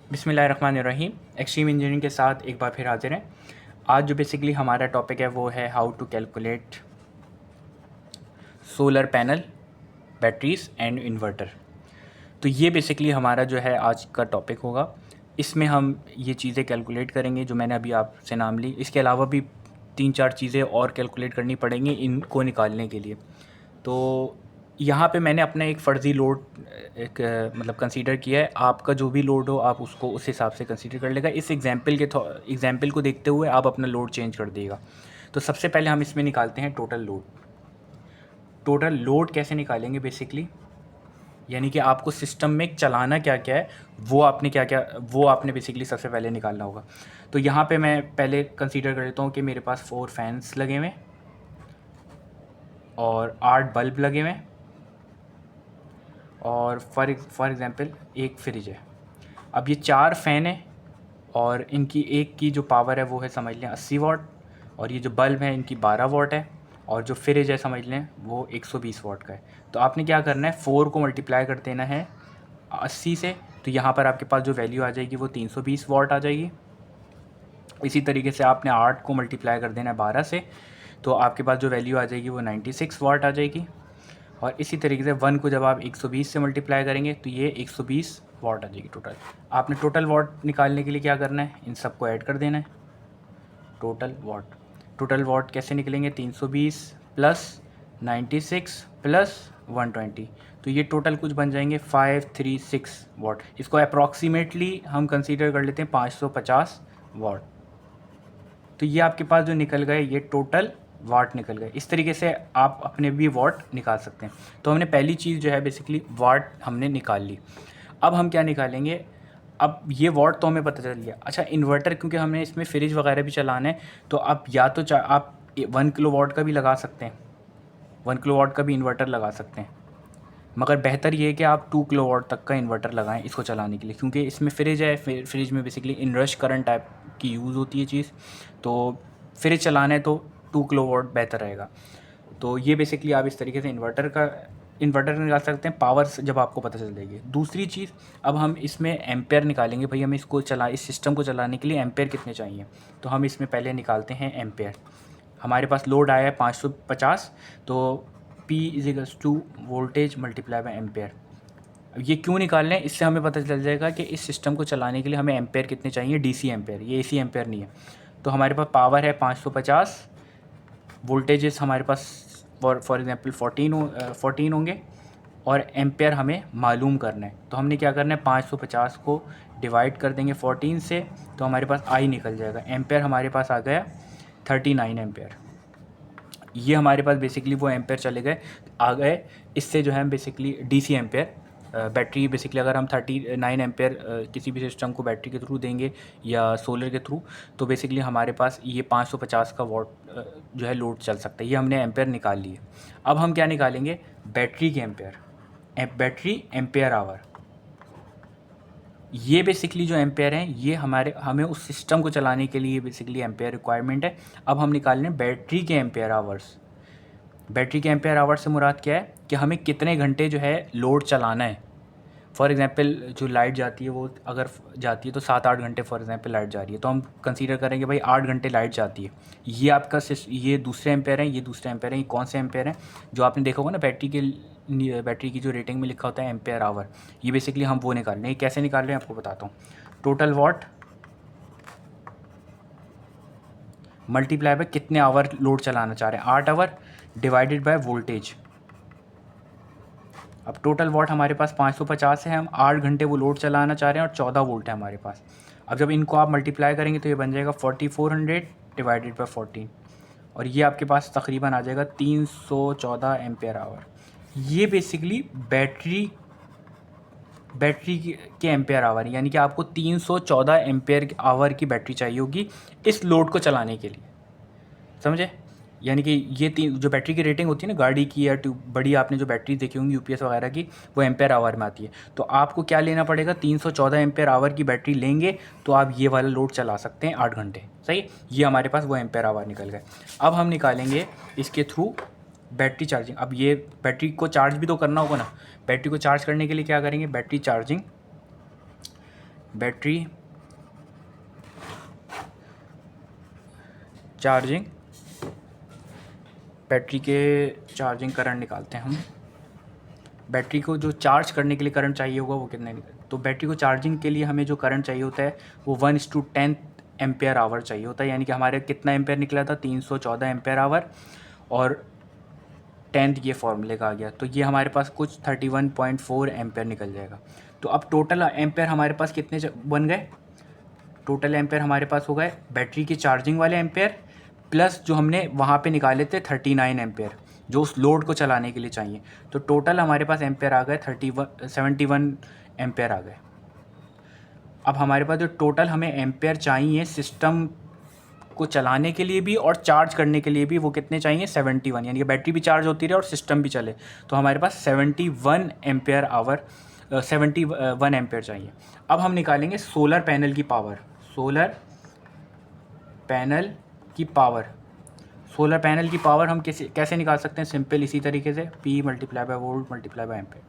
बिस्मिल्लाहिर्रहमानिर्रहीम। Extreme engineering के साथ एक बार फिर हाजिर हैं। आज जो बेसिकली हमारा टॉपिक है वो है how to calculate solar panel, batteries and inverter. तो ये बेसिकली हमारा जो है आज का टॉपिक होगा। इसमें हम ये चीज़ें कैलकुलेट करेंगे जो मैंने अभी आपसे नाम ली। इसके अलावा भी 3-4 चीज़ें और कैलकुलेट करनी पड़ेंगी इनको निकालने के लिए। तो यहाँ पे मैंने अपना एक फ़र्ज़ी लोड एक मतलब कंसीडर किया है। आपका जो भी लोड हो आप उसको उस हिसाब से कंसीडर कर लेगा। इस एग्ज़ाम्पल को देखते हुए आप अपना लोड चेंज कर दिएगा। तो सबसे पहले हम इसमें निकालते हैं टोटल लोड। टोटल लोड कैसे निकालेंगे बेसिकली, यानी कि आपको सिस्टम में चलाना क्या क्या है वो आपने बेसिकली सबसे पहले निकालना होगा। तो यहाँ पे मैं पहले कंसीडर कर लेता हूँ कि मेरे पास 4 फैंस लगे हुए हैं और 8 बल्ब लगे हुए हैं और फॉर एग्ज़ाम्पल एक फ्रिज है। अब ये 4 फ़ैन है और इनकी एक की जो पावर है वो है समझ लें 80 वाट, और ये जो बल्ब है इनकी 12 वाट है, और जो फ्रिज है समझ लें वो 120 वाट का है। तो आपने क्या करना है, 4 को मल्टीप्लाई कर देना है 80 से, तो यहाँ पर आपके पास जो वैल्यू आ जाएगी वो 320 वाट आ जाएगी। इसी तरीके से आपने 8 को मल्टीप्लाई कर देना है 12 से, तो आपके पास जो वैल्यू आ जाएगी वो 96 वाट आ जाएगी। और इसी तरीके से 1 को जब आप 120 से मल्टीप्लाई करेंगे तो ये 120 वाट आ जाएगी टोटल। आपने टोटल वाट निकालने के लिए क्या करना है, इन सबको ऐड कर देना है। टोटल वाट कैसे निकलेंगे, 320 प्लस 96 प्लस 120, तो ये टोटल कुछ बन जाएंगे 536 वाट। इसको अप्रॉक्सीमेटली हम कंसीडर कर लेते हैं 550 वाट। तो ये आपके पास जो निकल गए ये टोटल वाट निकल गए। इस तरीके से आप अपने भी वाट निकाल सकते हैं। तो हमने पहली चीज़ जो है बेसिकली वाट हमने निकाल ली। अब हम क्या निकालेंगे, अब ये वाट तो हमें पता चल गया। अच्छा, इन्वर्टर क्योंकि हमने इसमें फ्रिज वगैरह भी चलाना है, तो आप या तो आप 1 किलो वाट का भी लगा सकते हैं, 1 किलो वाट का भी इन्वर्टर लगा सकते हैं, मगर बेहतर ये है कि आप 2 किलो वाट तक का इन्वर्टर लगाएं इसको चलाने के लिए, क्योंकि इसमें फ्रिज है, फ्रिज में बेसिकली इनरश करंट टाइप की यूज़ होती है चीज़। तो फ्रिज चलाना है तो 2 किलो वाट बेहतर रहेगा। तो ये बेसिकली आप इस तरीके से इन्वर्टर निकाल सकते हैं पावर जब आपको पता चल जाएगी। दूसरी चीज़, अब हम इसमें एम्पेयर निकालेंगे। भाई हमें इस सिस्टम को चलाने के लिए एम्पेयर कितने चाहिए, तो हम इसमें पहले निकालते हैं एम्पेयर। हमारे पास लोड आया है 550, तो P is to voltage multiply by ampere. अब ये क्यों निकाल रहे हैं, इससे हमें पता चल जाएगा कि इस सिस्टम को चलाने के लिए हमें एम्पेयर कितने चाहिए, DC एम्पेयर, ये AC एम्पेयर नहीं है। तो हमारे पास पावर है 550, वोल्टेजेस हमारे पास फॉर एग्जांपल 14 होंगे, और एम्पेयर हमें मालूम करना है। तो हमने क्या करना है, 550 को डिवाइड कर देंगे 14 से, तो हमारे पास आई निकल जाएगा। एम्पेयर हमारे पास आ गया 39 एम्पेयर। ये हमारे पास बेसिकली वो एम्पेयर चले गए आ गए। इससे जो है हम basically DC ampere battery basically अगर हम 39 एम्पेयर किसी भी सिस्टम को बैटरी के थ्रू देंगे या सोलर के थ्रू, तो बेसिकली हमारे पास ये 550 का वाट जो है लोड चल सकता है। ये हमने एम्पेयर निकाल लिए। अब हम क्या निकालेंगे, बैटरी के एम्पेयर, बैटरी एम्पेयर आवर। ये बेसिकली जो एम्पेयर हैं ये हमें उस सिस्टम को चलाने के लिए बेसिकली एम्पेयर रिक्वायरमेंट है। अब हम निकाल लें बैटरी के एम्पेयर आवर्स। बैटरी के एम्पेयर आवर्स से मुराद क्या है कि हमें कितने घंटे जो है लोड चलाना है। फॉर एग्जांपल जो लाइट जाती है वो अगर जाती है तो 7-8 घंटे फॉर एग्जांपल लाइट जा रही है, तो हम कंसीडर करेंगे भाई 8 घंटे लाइट जाती है। ये आपका ये दूसरे एम्पेयर हैं, ये दूसरे एम्पेयर हैं। ये कौन से एम्पेयर हैं, जो आपने देखा होगा ना बैटरी की जो रेटिंग में लिखा होता है एम्पेयर आवर, ये बेसिकली हम वो निकाल रहे हैं। कैसे निकाल रहे हैं आपको बताता हूँ। टोटल वाट मल्टीप्लाई बाय कितने आवर लोड चलाना चाह रहे हैं, 8 आवर, डिवाइडेड बाय वोल्टेज। अब टोटल वाट हमारे पास 550 है, हम 8 घंटे वो लोड चलाना चाह रहे हैं और 14 वोल्ट है हमारे पास। अब जब इनको आप मल्टीप्लाई करेंगे तो ये बन जाएगा 4400 डिवाइडेड बाय 14, और ये आपके पास तकरीबन आ जाएगा 314 एम्पेयर आवर। ये बेसिकली बैटरी के एम्पेयर आवर, यानी कि आपको 314 एम्पेयर आवर की बैटरी चाहिए होगी इस लोड को चलाने के लिए, समझे। यानी कि ये जो बैटरी की रेटिंग होती है ना गाड़ी की या बड़ी आपने जो बैटरी देखी होंगी UPS वगैरह की, वो एम्पेयर आवर में आती है। तो आपको क्या लेना पड़ेगा, 314 एम्पेयर आवर की बैटरी लेंगे तो आप ये वाला लोड चला सकते हैं 8 घंटे। सही, ये हमारे पास वो एम्पेयर आवर निकल गए। अब हम निकालेंगे इसके थ्रू बैटरी चार्जिंग। अब ये बैटरी को चार्ज भी तो करना होगा ना, बैटरी को चार्ज करने के लिए क्या करेंगे, battery charging battery charging, battery के चार्जिंग करंट निकालते हैं हम। बैटरी को जो चार्ज करने के लिए करंट चाहिए होगा वो कितने, तो बैटरी को चार्जिंग के लिए हमें जो करंट चाहिए होता है वो 1:10 एम्पेयर आवर चाहिए होता है। यानी कि हमारे कितना एम्पेयर निकला था, 314 एम्पेयर आवर, और 10th ये फॉर्मूले का आ गया, तो ये हमारे पास कुछ 31.4 एम्पेयर निकल जाएगा। तो अब टोटल एम्पेयर हमारे पास कितने बन गए, टोटल एम्पेयर हमारे पास हो गए बैटरी के चार्जिंग वाले एम्पेयर प्लस जो हमने वहाँ पे निकाले थे 39 एम्पेयर जो उस लोड को चलाने के लिए चाहिए। तो टोटल हमारे पास एम्पेयर आ गए 71 एम्पेयर आ गए। अब हमारे पास जो टोटल हमें एम्पेयर चाहिए सिस्टम को चलाने के लिए भी और चार्ज करने के लिए भी, वो कितने चाहिए, 71, यानी कि बैटरी भी चार्ज होती रहे और सिस्टम भी चले। तो हमारे पास 71 एम्पेयर आवर 71 एम्पेयर चाहिए। अब हम निकालेंगे सोलर पैनल की पावर। सोलर पैनल की पावर, सोलर पैनल की पावर हम कैसे निकाल सकते हैं, सिंपल इसी तरीके से P × वोल्ट × एम्पेयर।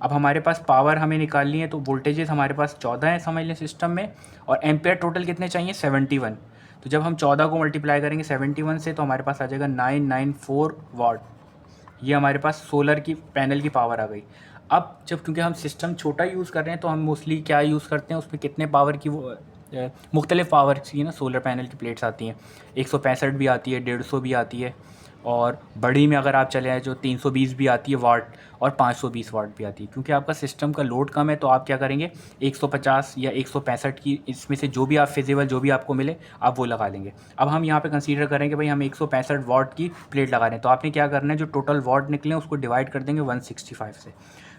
अब हमारे पास पावर हमें निकालनी है, तो वोल्टेजेस हमारे पास 14 हैं समझ लें सिस्टम में, और एम्पेयर टोटल कितने चाहिए, 71। तो जब हम 14 को मल्टीप्लाई करेंगे 71 से तो हमारे पास आ जाएगा 994 वाट। ये हमारे पास सोलर की पैनल की पावर आ गई। अब जब क्योंकि हम सिस्टम छोटा यूज़ कर रहे हैं तो हम मोस्टली क्या यूज़ करते हैं, उसमें कितने पावर की वो मुख्तलिफ़ पावर की ना सोलर पैनल की प्लेट्स आती हैं। 165 भी आती है, 150 भी आती है, और बड़ी में अगर आप चले आए जो 320 भी आती है वाट, और 520 वाट भी आती है। क्योंकि आपका सिस्टम का लोड कम है तो आप क्या करेंगे, 150 या 165 की इसमें से जो भी आप फिजिबल जो भी आपको मिले आप वो लगा लेंगे। अब हम यहाँ पे कंसीडर करेंगे भाई हम 165 वाट की प्लेट लगा रहे हैं, तो आपने क्या करना है, जो टोटल वाट निकले उसको डिवाइड कर देंगे 165 से।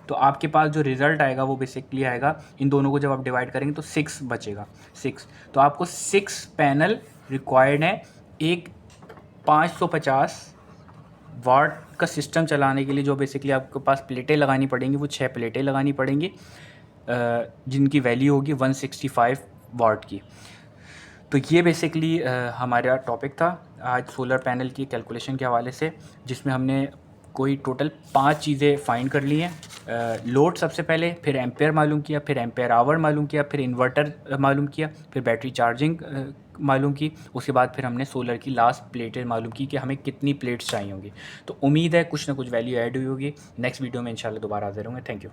तो आपके पास जो रिज़ल्ट आएगा वो बेसिकली आएगा, इन दोनों को जब आप डिवाइड करेंगे तो 6 बचेगा, 6। तो आपको 6 पैनल रिक्वायर्ड है एक 550 वाट का सिस्टम चलाने के लिए। जो बेसिकली आपके पास प्लेटें लगानी पड़ेंगी वो 6 प्लेटें लगानी पड़ेंगी, जिनकी वैल्यू होगी 165 वाट की। तो ये बेसिकली हमारा टॉपिक था आज सोलर पैनल की कैलकुलेशन के हवाले से, जिसमें हमने कोई टोटल 5 चीज़ें फाइंड कर ली हैं। लोड सबसे पहले, फिर एम्पेयर मालूम किया, फिर एम्पेयर आवर मालूम किया, फिर इन्वर्टर मालूम किया, फिर बैटरी चार्जिंग मालूम की, उसके बाद फिर हमने सोलर की लास्ट प्लेटें मालूम की कि हमें कितनी प्लेट्स चाहिए होंगी। तो उम्मीद है कुछ ना कुछ वैल्यू ऐड हुई होगी। नेक्स्ट वीडियो में इंशाल्लाह दोबारा हाजिर होंगे। Thank you.